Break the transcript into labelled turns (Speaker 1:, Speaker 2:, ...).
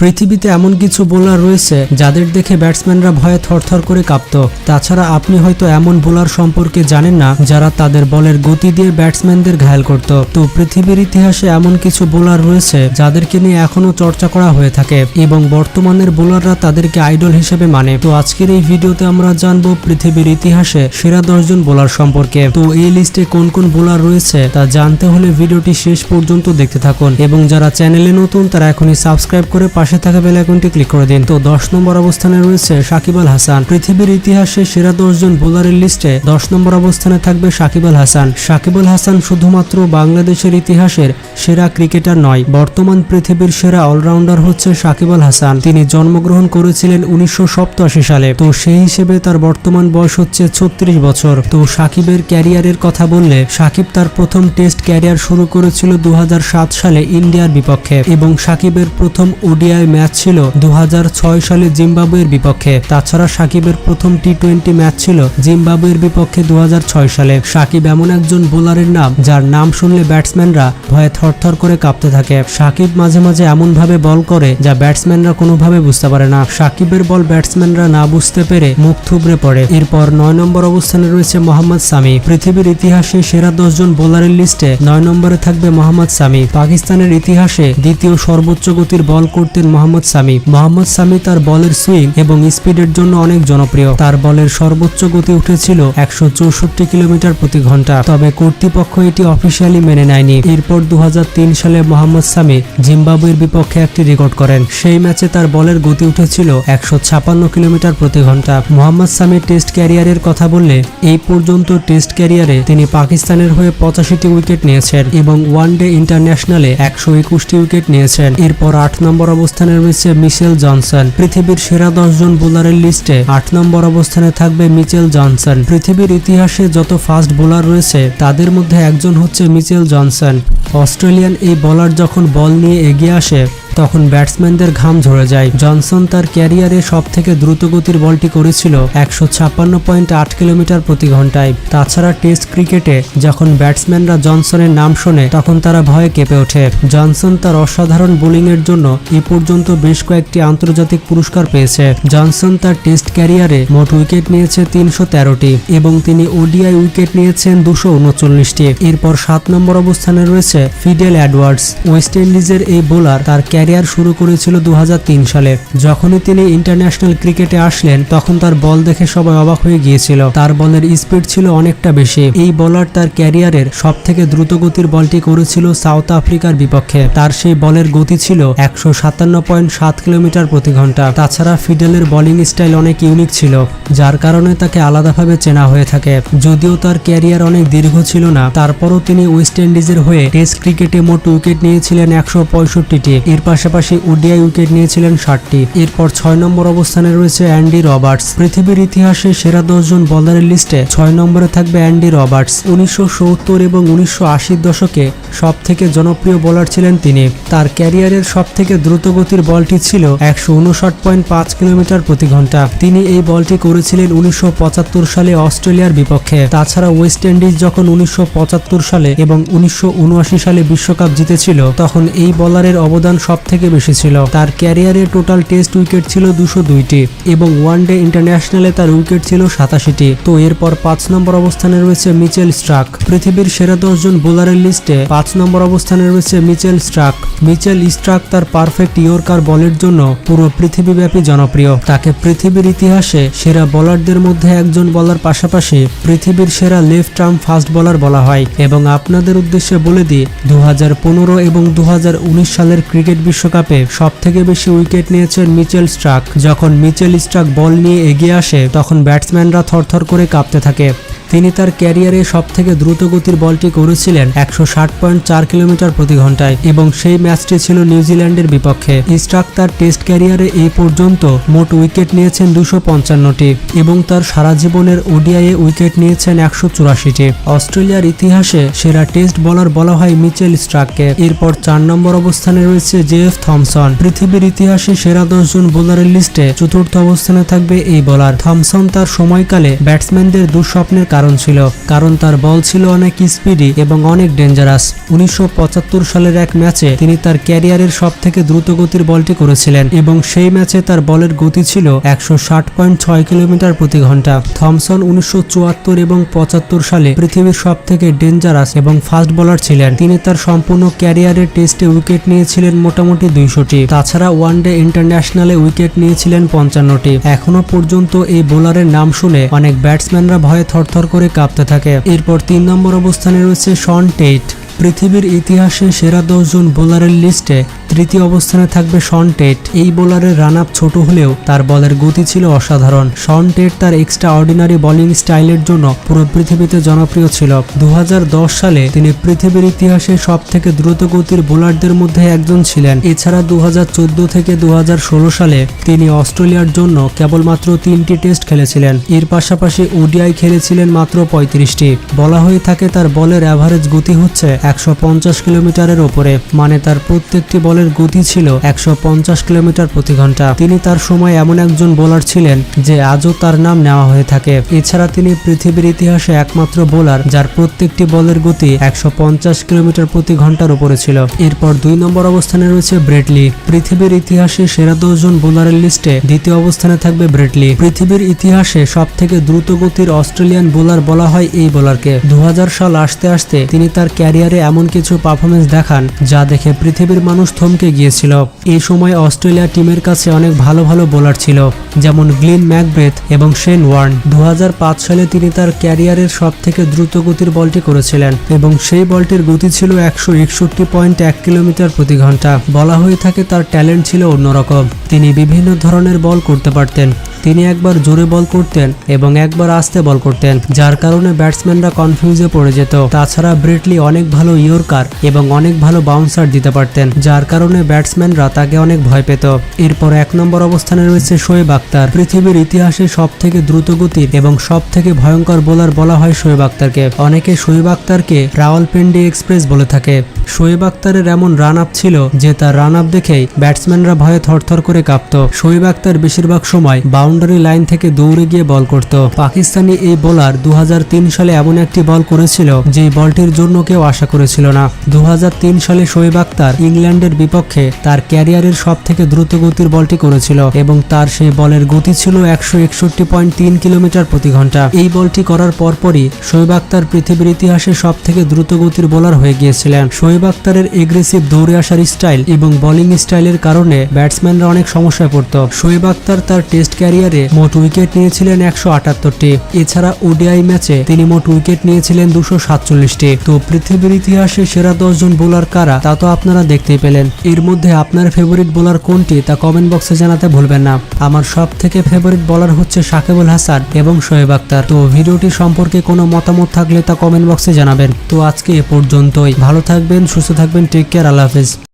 Speaker 1: পৃথিবীতে এমন কিছু বোলার রয়েছে যাদের দেখে ব্যাটসম্যানরা ভয়ে থরথর করে কাঁপত। তাছাড়া আপনি হয়তো এমন বোলার সম্পর্কে জানেন না যারা তাদের বলের গতি দিয়ে ব্যাটসম্যানদের ঘায়েল করত। তো পৃথিবীর ইতিহাসে এমন কিছু বোলার রয়েছে যাদেরকে নিয়ে এখনো চর্চা করা হয়ে থাকে এবং বর্তমানের বোলাররা তাদেরকে আইডল হিসেবে মানে। তো আজকের এই ভিডিওতে আমরা জানবো পৃথিবীর ইতিহাসে সেরা 10 জন বোলার সম্পর্কে। তো এই লিস্টে কোন কোন বোলার রয়েছে তা জানতে হলে ভিডিওটি শেষ পর্যন্ত দেখতে থাকুন এবং যারা চ্যানেলে নতুন তারা এখনই সাবস্ক্রাইব করে পাশে থাকা বেল আইকনটি ক্লিক করে দিন। তো 10 নম্বর অবস্থানে রয়েছে সাকিব আল হাসান। পৃথিবীর ইতিহাসে সেরা 10 জন বোলারের লিস্টে 10 নম্বর অবস্থানে থাকবে সাকিব আল হাসান। সাকিব আল হাসান শুধুমাত্র বাংলাদেশের ইতিহাসের সেরা ক্রিকেটার নয়, বর্তমান পৃথিবীর সেরা অলরাউন্ডার হচ্ছে সাকিব আল হাসান। তিনি জন্মগ্রহণ করেছিলেন 1987 সালে। তো সেই হিসেবে তার বর্তমান বয়স হচ্ছে 36 বছর। তো সাকিবের ক্যারিয়ারের কথা বললে সাকিব তার প্রথম টেস্ট ক্যারিয়ার শুরু করেছিল 2007 সালে ইন্ডিয়ার বিপক্ষে এবং সাকিবের প্রথম ওডিআই ম্যাচ ছিল 2006 সালে জিম্বাবুয়ের বিপক্ষে। তাছাড়া সাকিবের প্রথম টি-20 ম্যাচ ছিল জিম্বাবুয়ের বিপক্ষে 2006 সালে। সাকিব এমন একজন বোলারের নাম যার নাম শুনলে ব্যাটসম্যানরা ভয়ে থরথর করে কাঁপতে থাকে। সাকিব মাঝে মাঝে এমন ভাবে বল করে যা ব্যাটসম্যানরা কোনোভাবে বুঝতে পারে না। সাকিবের বল ব্যাটসম্যানরা না বুঝতে পেরে মুখ থুবড়ে পড়ে। এরপর 9 নম্বর অবস্থানে রয়েছে মোহাম্মদ সামি। পৃথিবীর ইতিহাসে সেরা 10 জন বোলারের লিস্টে 9 নম্বরে থাকবে মোহাম্মদ সামি। পাকিস্তানের ইতিহাসে দ্বিতীয় সর্বোচ্চ গতির বল করতেন মোহাম্মদ সামি। মোহাম্মদ সামি তার বলের সুইং এবং স্পিডের জন্য অনেক জনপ্রিয়। তার বলের সর্বোচ্চ গতি উঠেছিল 164 কিলোমিটার প্রতি ঘন্টা, তবে কর্তৃপক্ষ এটি অফিসিয়ালি মেনে নেয়নি। এরপর 2003 সালে মোহাম্মদ সামি জিম্বাবুয়ের বিপক্ষে একটি রেকর্ড করেন। সেই ম্যাচে তার বলের গতি উঠেছিল 156 কিলোমিটার প্রতি ঘন্টা। মোহাম্মদ সামির টেস্ট ক্যারিয়ারের কথা বললে এই পর্যন্ত টেস্ট ক্যারিয়ারে তিনি পাকিস্তানের হয়ে 85টি উইকেট নিয়েছেন এবং ওয়ানডে ইন্টারন্যাশনালে 121টি উইকেট নিয়েছেন। এরপর 8 নম্বর অবস্থানে রয়েছে মিচেল জনসন। পৃথিবীর সেরা 10 জন বোলারের লিস্টে 8 নম্বর অবস্থানে থাকবে মিচেল জনসন। পৃথিবীর ইতিহাসে যত ফাস্ট বোলার রয়েছে তাদের মধ্যে একজন হচ্ছে মিচেল জনসন। অস্ট্রেলিয়ান এই বোলার যখন বল নিয়ে এগিয়ে আসে তখন ব্যাটসম্যানদের ঘাম ঝরে যায়। জনসন তার ক্যারিয়ারে সব থেকে দ্রুতগতির বলটি করেছিল 156.8 কিলোমিটার প্রতি ঘন্টায়। তাছাড়া টেস্ট ক্রিকেটে যখন ব্যাটসম্যানরা জনসনের নাম শোনে তখন তারা ভয়ে কেঁপে ওঠে। জনসন তার অসাধারণ বোলিংয়ের জন্য এ পর্যন্ত বেশ কয়েকটি আন্তর্জাতিক পুরস্কার পেয়েছে। জনসন তার টেস্ট ক্যারিয়ারে মোট উইকেট নিয়েছে 313টি এবং তিনি ওডিআই উইকেট নিয়েছেন 239টি। এরপর 7 নম্বর অবস্থানে রয়েছে ফিডেল এডওয়ার্ডস। ওয়েস্ট ইন্ডিজের এই বোলার তার ক্যারিয়ার শুরু করেছিল 2003 সালে। যখনই তিনি ইন্টারন্যাশনাল ক্রিকেটে আসলেন তখন তার বল দেখে সবাই অবাক হয়ে গিয়েছিল। তার বলের স্পিড ছিল অনেকটা বেশি। এই বোলার তার ক্যারিয়ারের সব থেকে দ্রুতগতির বলটি করেছিল সাউথ আফ্রিকার বিপক্ষে। তার সেই বলের গতি ছিল 157.7 কিলোমিটার প্রতি ঘন্টা। তাছাড়া ফিডেলের বোলিং স্টাইল অনেক ইউনিক ছিল যার কারণে তাকে আলাদাভাবে চেনা হয়ে থাকে। যদিও তার ক্যারিয়ার অনেক দীর্ঘ ছিল না, তারপরও তিনি ওয়েস্ট ইন্ডিজের হয়ে টেস্ট ক্রিকেটে মোট উইকেট নিয়েছিলেন 165টি। এর পাশাপাশি ওডিআই উইকেট নিয়েছিলেন 60টি। এরপর 6 নম্বর অবস্থানে রয়েছে অ্যান্ডি রবার্টস। পৃথিবীর ইতিহাসে সেরা 10 জন বোলারের লিস্টে 6 নম্বরে থাকবে অ্যান্ডি রবার্টস। 1970 এবং 1980 দশকে সব থেকে জনপ্রিয় বোলার ছিলেন তিনি। তার ক্যারিয়ারের সব থেকে দ্রুতগতির বলটি ছিল 159.5 কিলোমিটার প্রতি ঘন্টা। তিনি এই বলটি করেছিলেন 1975 সালে অস্ট্রেলিয়ার বিপক্ষে। তাছাড়া ওয়েস্ট ইন্ডিজ যখন 1975 সালে এবং 1979 সালে বিশ্বকাপ জিতেছিল তখন এই বোলারের অবদান সব থেকে বেশি ছিল। তার ক্যারিয়ারে টোটাল টেস্ট উইকেট ছিল 202টি এবং ওয়ানডে ইন্টারন্যাশনালে তার উইকেট ছিল 87টি। তো এরপর 5 নম্বর অবস্থানে রয়েছে মিচেল স্টার্ক। পৃথিবীর সেরা 10 জন বোলারের লিস্টে 5 নম্বর অবস্থানে রয়েছে মিচেল স্টার্ক। মিচেল স্টার্ক তার পারফেক্ট ইয়র্কার বলের জন্য পুরো পৃথিবীব্যাপী জনপ্রিয়। তাকে পৃথিবীর ইতিহাসে সেরা বোলারদের মধ্যে একজন বলার পাশাপাশি পৃথিবীর সেরা লেফট আর্ম ফাস্ট বোলার বলা হয়। এবং আপনাদের উদ্দেশ্যে বলে দিই 2015 এবং 2019 সালের ক্রিকেট বিশ্বকাপে সব থেকে বেশি উইকেট নিয়েছেন মিচেল স্টার্ক। যখন মিচেল স্টার্ক বল নিয়ে এগিয়ে আসে তখন ব্যাটসম্যানরা থরথর করে কাঁপতে থাকে। তিনি তার ক্যারিয়ারে সব থেকে দ্রুতগতির বলটি করেছিলেন 160.4 কিলোমিটার প্রতি ঘন্টায় এবং সেই ম্যাচটি ছিল নিউজিল্যান্ডের বিপক্ষে। স্টার্ক তার টেস্ট ক্যারিয়ারে এই পর্যন্ত মোট উইকেট নিয়েছেন 255টি এবং তার সারা জীবনের ওডিআইয়ে উইকেট নিয়েছেন 184টি। অস্ট্রেলিয়ার ইতিহাসে সেরা টেস্ট বোলার বলা হয় মিচেল স্টার্ককে। এরপর 4 নম্বর অবস্থানে রয়েছে জেফ থমসন। পৃথিবীর ইতিহাসে সেরা 10 জন বোলারের লিস্টে 4র্থ অবস্থানে থাকবে এই বোলার। থমসন তার সময়কালে ব্যাটসম্যানদের দুঃস্বপ্নের কারণ ছিল, কারণ তার বল ছিল অনেক স্পিডি এবং অনেক ডেঞ্জারাস। 1975 সালের এক ম্যাচে তিনি তার ক্যারিয়ারের সবথেকে দ্রুতগতির বলটি করেছিলেন এবং সেই ম্যাচে তার বলের গতি ছিল 160.6 কিলোমিটার প্রতি ঘন্টা। থমসন 1974 এবং 75 সালে পৃথিবীর সবথেকে ডেঞ্জারাস এবং ফাস্ট বোলার ছিলেন। তিনি তার সম্পূর্ণ ক্যারিয়ারের টেস্টে উইকেট নিয়েছিলেন মোটামুটি 200টি। তাছাড়া ওয়ানডে ইন্টারন্যাশনালে উইকেট নিয়েছিলেন 55টি। এখনো পর্যন্ত এই বোলারের নাম শুনে অনেক ব্যাটসম্যানরা ভয়ে থরথর করে কাঁপতে থাকে। এরপর 3 নম্বর অবস্থানে রয়েছে শন টেইট। পৃথিবীর ইতিহাসে সেরা 10 জন বোলারের লিস্টে তৃতীয় অবস্থানে থাকবে শন টেট। এই বোলারের রান আপ ছোট হলেও তার বলের গতি ছিল অসাধারণ। শন টেট তার এক্সট্রা অর্ডিনারি বোলিং স্টাইলের জন্য পুরো পৃথিবীতে জনপ্রিয় ছিল। 2010 সালে তিনি পৃথিবীর ইতিহাসে সবথেকে দ্রুত গতির বোলারদের মধ্যে একজন ছিলেন। এছাড়া 2014 থেকে 2016 সালে তিনি অস্ট্রেলিয়ার জন্য কেবলমাত্র 3টি টেস্ট খেলেছিলেন। এর পাশাপাশি ওডিআই খেলেছিলেন মাত্র 35টি। বলা হয়ে থাকে তার বলের অ্যাভারেজ গতি হচ্ছে 150 কিলোমিটারের ওপরে, মানে তার প্রত্যেকটি বলের গতি ছিল 150 কিলোমিটার প্রতি ঘন্টা। তিনি তার সময় এমন একজন বোলার ছিলেন যে আজও তার নাম নেওয়া হয়ে থাকে। এছাড়া তিনি পৃথিবীর ইতিহাসে একমাত্র বোলার যার প্রত্যেকটি বলের গতি 150 কিলোমিটার প্রতি ঘন্টার উপরে ছিল। এরপর 2 নম্বর অবস্থানে রয়েছে ব্রেট লি। পৃথিবীর ইতিহাসে সেরা 10 জন বোলারের লিস্টে দ্বিতীয় অবস্থানে থাকবে ব্রেট লি। পৃথিবীর ইতিহাসে সব থেকে দ্রুত গতির অস্ট্রেলিয়ান বোলার বলা হয় এই বোলারকে। 2000 সাল আসতে আসতে তিনি তার ক্যারিয়ারে এমন কিছু পারফরমেন্স দেখান যা দেখে পৃথিবীর মানুষ থমকে গিয়েছিল। এই সময় অস্ট্রেলিয়া টিমের কাছে অনেক ভালো ভালো বোলার ছিল, যেমন গ্লিন ম্যাকগ্রেথ এবং শেন ওয়ার্ন। 2005 সালে তিনি তার ক্যারিয়ারের সবথেকে দ্রুত গতির বলটি করেছিলেন এবং সেই বলটির গতি ছিল 161.1 কিলোমিটার প্রতি ঘন্টা। বলা হয়ে থাকে তার ট্যালেন্ট ছিল অন্যরকম। তিনি বিভিন্ন ধরনের বল করতে পারতেন। তিনি একবার জোরে বল করতেন এবং একবার আস্তে বল করতেন, যার কারণে ব্যাটসম্যানরা কনফিউজে পড়ে যেত। তাছাড়া ব্রেট লি অনেক ভালো ইয়র্কার এবং অনেক ভালো বাউন্সার দিতে পারতেন, যার কারণে ব্যাটসম্যানরা তাকে অনেক ভয় পেত। এরপর 1 নম্বর অবস্থানে রয়েছে শোয়েব আখতার। পৃথিবীর ইতিহাসে সবথেকে দ্রুতগতির এবং সবথেকে ভয়ঙ্কর বোলার বলা হয় শোয়েব আখতারকে। অনেকে শোয়েব আখতারকে রাওয়ালপিন্ডি এক্সপ্রেস বলে থাকে। শোয়েব আখতারের এমন রান আপ ছিল যে তার রান আপ দেখেই ব্যাটসম্যানরা ভয়ে থরথর করে কাঁপত। শোয়েব আখতার বেশিরভাগ সময় বাউন্ডারি লাইন থেকে দৌড়ে গিয়ে বল করত। পাকিস্তানি এই বোলার 2003 সালে এমন একটি বল করেছিল যে বলটির জন্য কেউ আশা করেছিল না। 2003 সালে শোয়েব আখতার ইংল্যান্ডের বিপক্ষে তার ক্যারিয়ারের সবথেকে দ্রুত গতির বলটি করেছিল এবং তার সেই বলের গতি ছিল 161.3 কিলোমিটার প্রতি ঘন্টা। এই বলটি করার পরপরই শোয়েব আখতার পৃথিবীর ইতিহাসে সবথেকে দ্রুত গতির বোলার হয়ে গিয়েছিলেন। শোয়েব আখতারের এগ্রেসিভ দৌড়ে আসার স্টাইল এবং বোলিং স্টাইলের কারণে ব্যাটসম্যানরা অনেক সমস্যায় পড়ত। শোয়েব আখতার তার টেস্ট ক্যারিয়ারে মোট উইকেট নিয়েছিলেন 178টি। এছাড়া ওডিআই ম্যাচে তিনি মোট উইকেট নিয়েছিলেন 247টি। তো পৃথিবীর ইতিহাসে সেরা 10 জন বোলার কারা তা তো আপনারা দেখতেই পেলেন। এর মধ্যে আপনার ফেভারিট বোলার কোনটি তা কমেন্ট বক্সে জানাতে ভুলবেন না। আমার সব থেকে ফেভারিট বোলার হচ্ছে সাকিব আল হাসান এবং শোয়েব আখতার। তো ভিডিওটি সম্পর্কে কোনো মতামত থাকলে তা কমেন্ট বক্সে জানাবেন। তো আজকে এ পর্যন্তই। ভালো থাকবেন, সুস্থ থাকবেন, টেক কেয়ার, আল্লাহ হাফেজ।